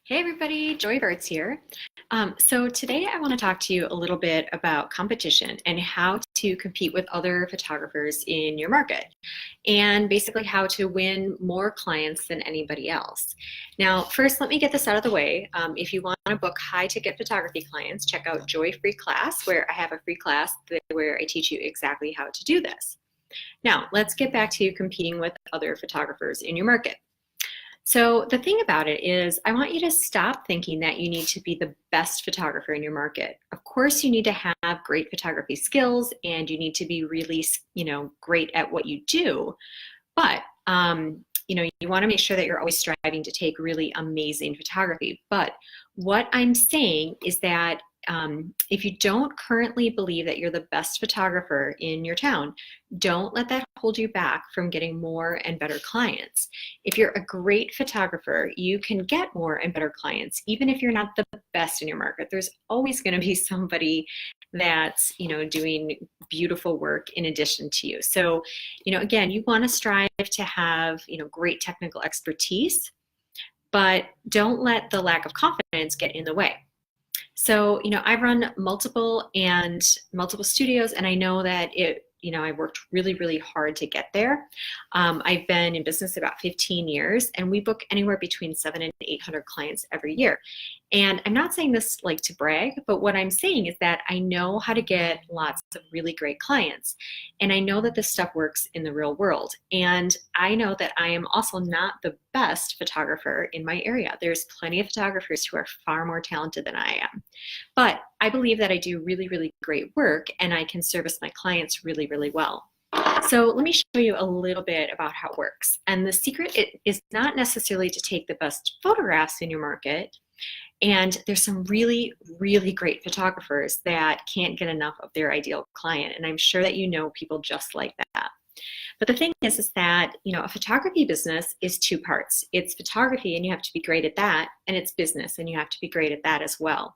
Hey everybody, Joy Verts here. So today I want to talk to you a little bit about competition and how to compete with other photographers in your market, and basically how to win more clients than anybody else. Now, first, let me get this out of the way. If you want to book high ticket photography clients, check out Joy Free Class, where I have a free class where I teach you exactly how to do this. Now, let's get back to competing with other photographers in your market. So the thing about it is I want you to stop thinking that you need to be the best photographer in your market. Of course, you need to have great photography skills and you need to be really, great at what you do. But, you want to make sure that you're always striving to take really amazing photography. But what I'm saying is that if you don't currently believe that you're the best photographer in your town, don't let that hold you back from getting more and better clients. If you're a great photographer, you can get more and better clients, even if you're not the best in your market. There's always going to be somebody that's, doing beautiful work in addition to you. So, again, you want to strive to have, great technical expertise, but don't let the lack of confidence get in the way. So, I run multiple studios, and I know that I worked really, really hard to get there. I've been in business about 15 years, and we book anywhere between 700 and 800 clients every year. And I'm not saying this like to brag, but what I'm saying is that I know how to get lots of really great clients. And I know that this stuff works in the real world. And I know that I am also not the best photographer in my area. There's plenty of photographers who are far more talented than I am. But I believe that I do really, really great work and I can service my clients really, really well. So let me show you a little bit about how it works. And the secret is not necessarily to take the best photographs in your market. And there's some really, really great photographers that can't get enough of their ideal client. And I'm sure that you know people just like that. But the thing is that, a photography business is two parts. It's photography and you have to be great at that, and it's business and you have to be great at that as well.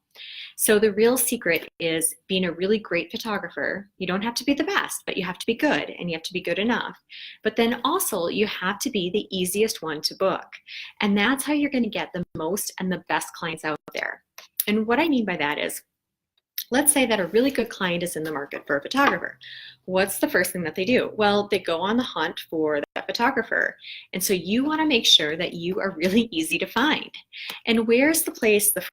So the real secret is being a really great photographer. You don't have to be the best, but you have to be good and you have to be good enough. But then also you have to be the easiest one to book. And that's how you're going to get the most and the best clients out there. And what I mean by that is, let's say that a really good client is in the market for a photographer. What's the first thing that they do? Well, they go on the hunt for that photographer. And so you want to make sure that you are really easy to find. And where's the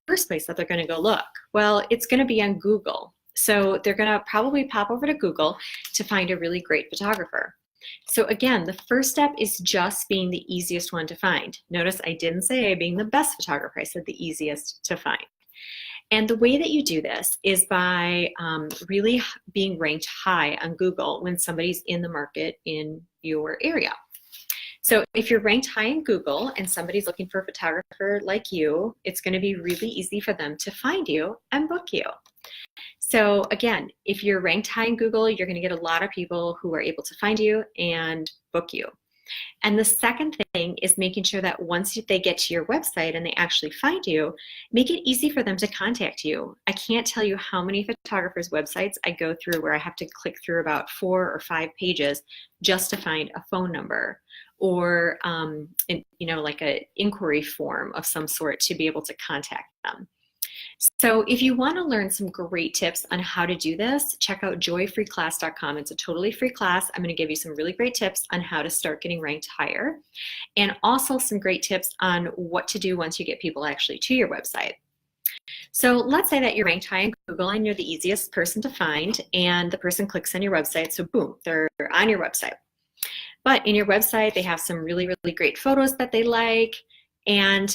first place that they're going to go look? Well, it's going to be on Google. So they're going to probably pop over to Google to find a really great photographer. So again, the first step is just being the easiest one to find. Notice I didn't say being the best photographer. I said the easiest to find. And the way that you do this is by really being ranked high on Google when somebody's in the market in your area. So if you're ranked high in Google and somebody's looking for a photographer like you, it's going to be really easy for them to find you and book you. So again, if you're ranked high in Google, you're going to get a lot of people who are able to find you and book you. And the second thing is making sure that once they get to your website and they actually find you, make it easy for them to contact you. I can't tell you how many photographers' websites I go through where I have to click through about 4 or 5 pages just to find a phone number or, like an inquiry form of some sort to be able to contact them. So if you want to learn some great tips on how to do this, check out joyfreeclass.com. It's a totally free class. I'm going to give you some really great tips on how to start getting ranked higher, and also some great tips on what to do once you get people actually to your website. So let's say that you're ranked high in Google and you're the easiest person to find, and the person clicks on your website, so boom, they're on your website. But in your website, they have some really, really great photos that they like, and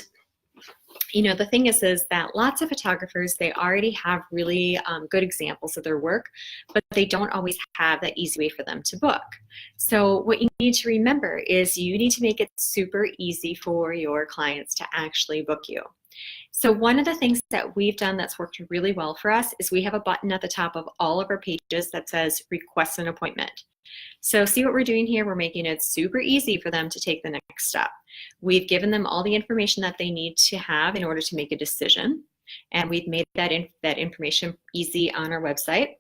the thing is that lots of photographers, they already have really good examples of their work, but they don't always have that easy way for them to book. So what you need to remember is you need to make it super easy for your clients to actually book you. So one of the things that we've done that's worked really well for us is we have a button at the top of all of our pages that says request an appointment. So see what we're doing here? We're making it super easy for them to take the next step. We've given them all the information that they need to have in order to make a decision, and we've made that information easy on our website.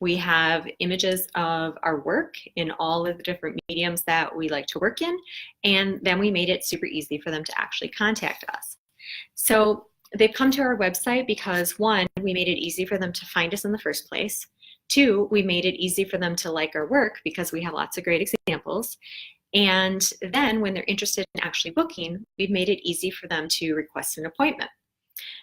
We have images of our work in all of the different mediums that we like to work in, and then we made it super easy for them to actually contact us. So they've come to our website because, one, we made it easy for them to find us in the first place. Two, we made it easy for them to like our work because we have lots of great examples. And then when they're interested in actually booking, we've made it easy for them to request an appointment.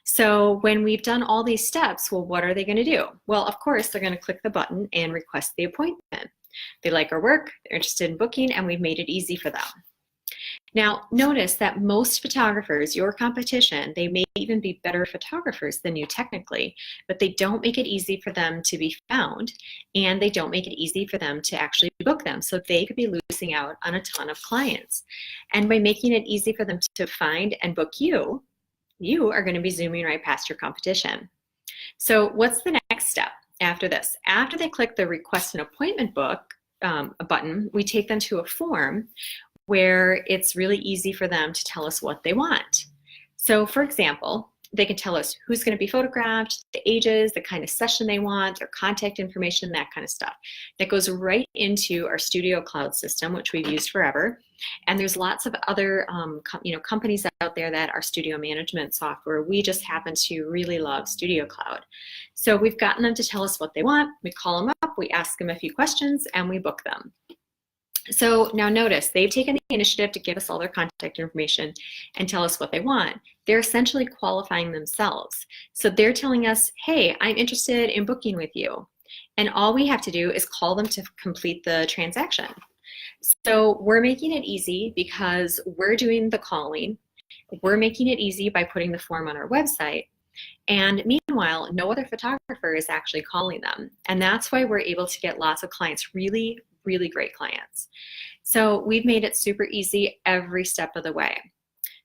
So when we've done all these steps, well, what are they going to do? Well, of course, they're going to click the button and request the appointment. They like our work, they're interested in booking, and we've made it easy for them. Now, notice that most photographers, your competition, they may even be better photographers than you technically, but they don't make it easy for them to be found, and they don't make it easy for them to actually book them. So they could be losing out on a ton of clients. And by making it easy for them to find and book you, you are going to be zooming right past your competition. So what's the next step after this? After they click the request an appointment button, we take them to a form where it's really easy for them to tell us what they want. So for example, they can tell us who's going to be photographed, the ages, the kind of session they want, their contact information, that kind of stuff. That goes right into our Studio Cloud system, which we've used forever. And there's lots of other companies out there that are studio management software. We just happen to really love Studio Cloud. So we've gotten them to tell us what they want. We call them up, we ask them a few questions, and we book them. So now notice, they've taken the initiative to give us all their contact information and tell us what they want. They're essentially qualifying themselves. So they're telling us, hey, I'm interested in booking with you. And all we have to do is call them to complete the transaction. So we're making it easy because we're doing the calling. We're making it easy by putting the form on our website. And meanwhile, no other photographer is actually calling them. And that's why we're able to get lots of clients, really great clients. So we've made it super easy every step of the way.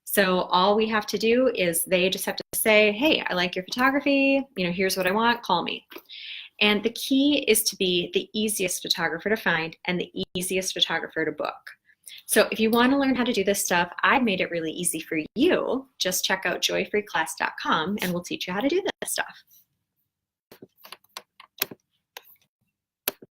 So all we have to do is they just have to say, hey, I like your photography, here's what I want, call me. And the key is to be the easiest photographer to find and the easiest photographer to book. So if you want to learn how to do this stuff, I've made it really easy for you. Just check out joyfreeclass.com and we'll teach you how to do this stuff.